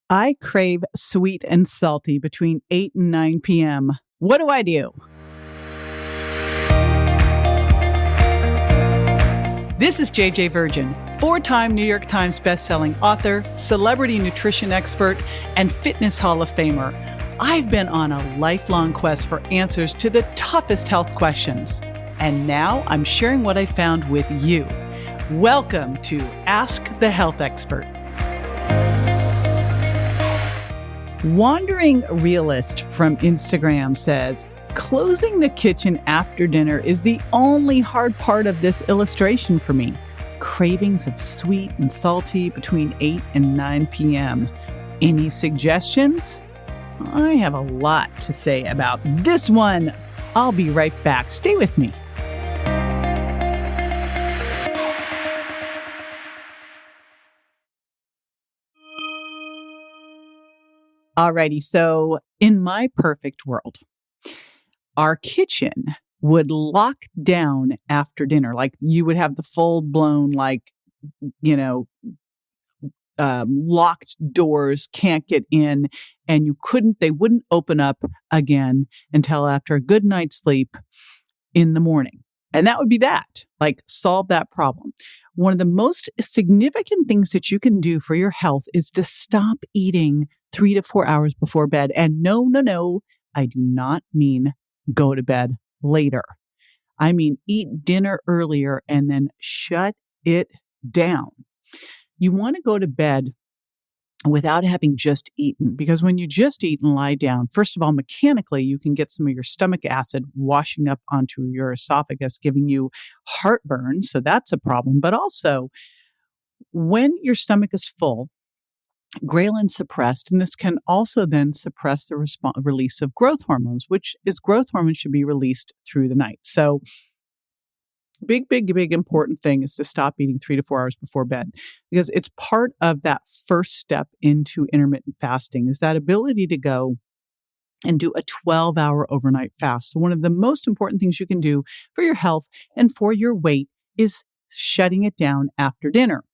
I crave sweet and salty between 8 and 9 p.m. What do I do? This is JJ Virgin, 4-time New York Times bestselling author, celebrity nutrition expert, and fitness Hall of Famer. I've been on a lifelong quest for answers to the toughest health questions. And now I'm sharing what I found with you. Welcome to Ask the Health Expert. Wandering Realist from Instagram says, closing the kitchen after dinner is the only hard part of this illustration for me. Cravings of sweet and salty between 8 and 9 p.m. Any suggestions? I have a lot to say about this one. I'll be right back. Stay with me. Alrighty, so in my perfect world, our kitchen would lock down after dinner. Like you would have the full-blown, locked doors, can't get in, and they wouldn't open up again until after a good night's sleep in the morning. And that would be that, solve that problem. One of the most significant things that you can do for your health is to stop eating 3 to 4 hours before bed. And no, I do not mean go to bed later. I mean, eat dinner earlier and then shut it down. You want to go to bed without having just eaten, because when you just eat and lie down, first of all, mechanically, you can get some of your stomach acid washing up onto your esophagus, giving you heartburn. So that's a problem. But also, when your stomach is full, ghrelin's suppressed, and this can also then suppress the release of growth hormones, which is growth hormones should be released through the night. So big important thing is to stop eating 3 to 4 hours before bed, because it's part of that first step into intermittent fasting is that ability to go and do a 12-hour overnight fast. So one of the most important things you can do for your health and for your weight is shutting it down after dinner.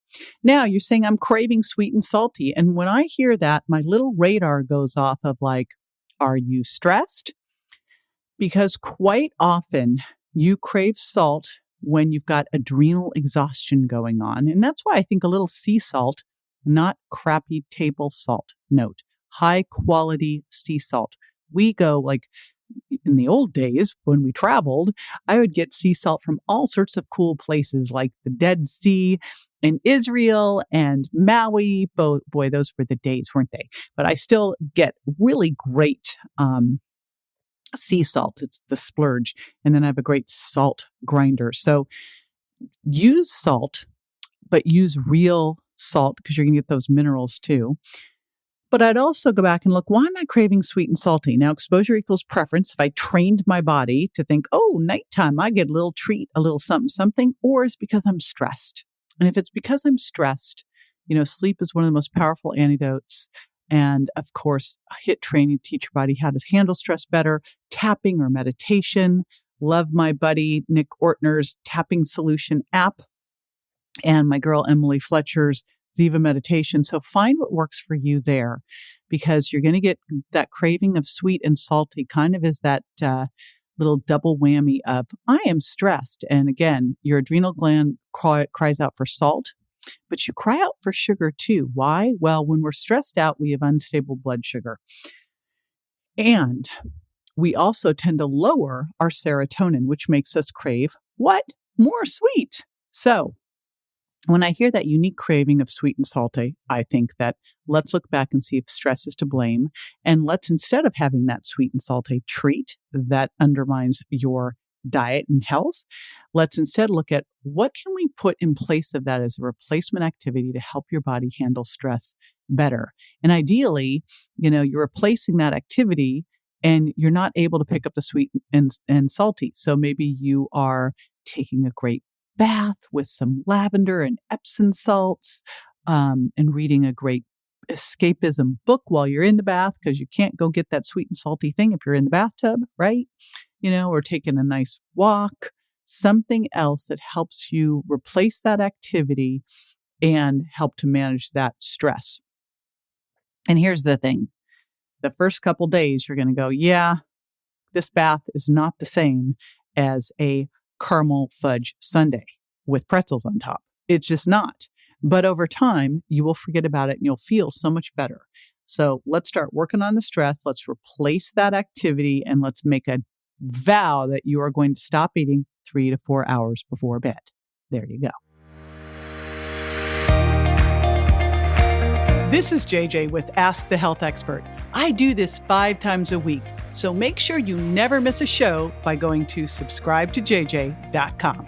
Now you're saying I'm craving sweet and salty. And when I hear that, my little radar goes off of are you stressed? Because quite often you crave salt when you've got adrenal exhaustion going on. And that's why I think a little sea salt, not crappy table salt, note, high quality sea salt. We go in the old days when we traveled, I would get sea salt from all sorts of cool places like the Dead Sea in Israel and Maui. Boy, those were the days, weren't they? But I still get really great sea salt. It's the splurge. And then I have a great salt grinder. So use salt, but use real salt because you're going to get those minerals too. But I'd also go back and look, why am I craving sweet and salty? Now, exposure equals preference. If I trained my body to think, nighttime, I get a little treat, a little something, or it's because I'm stressed. And if it's because I'm stressed, sleep is one of the most powerful antidotes. And of course, HIIT training, teach your body how to handle stress better, tapping or meditation. Love my buddy Nick Ortner's Tapping Solution app and my girl Emily Fletcher's Ziva meditation. So find what works for you there, because you're going to get that craving of sweet and salty kind of is that little double whammy of I am stressed. And again, your adrenal gland cries out for salt, but you cry out for sugar too. Why? Well, when we're stressed out, we have unstable blood sugar. And we also tend to lower our serotonin, which makes us crave what? More sweet. So when I hear that unique craving of sweet and salty, I think that let's look back and see if stress is to blame. And let's, instead of having that sweet and salty treat that undermines your diet and health, let's instead look at what can we put in place of that as a replacement activity to help your body handle stress better. And ideally, you're replacing that activity and you're not able to pick up the sweet and salty. So maybe you are taking a great bath with some lavender and Epsom salts, and reading a great escapism book while you're in the bath, because you can't go get that sweet and salty thing if you're in the bathtub, right? Or taking a nice walk, something else that helps you replace that activity and help to manage that stress. And here's the thing. The first couple days, you're going to go, yeah, this bath is not the same as a caramel fudge sundae with pretzels on top. It's just not. But over time, you will forget about it and you'll feel so much better. So let's start working on the stress. Let's replace that activity and let's make a vow that you are going to stop eating 3 to 4 hours before bed. There you go. This is JJ with Ask the Health Expert. I do this 5 times a week, so make sure you never miss a show by going to subscribetoJJ.com.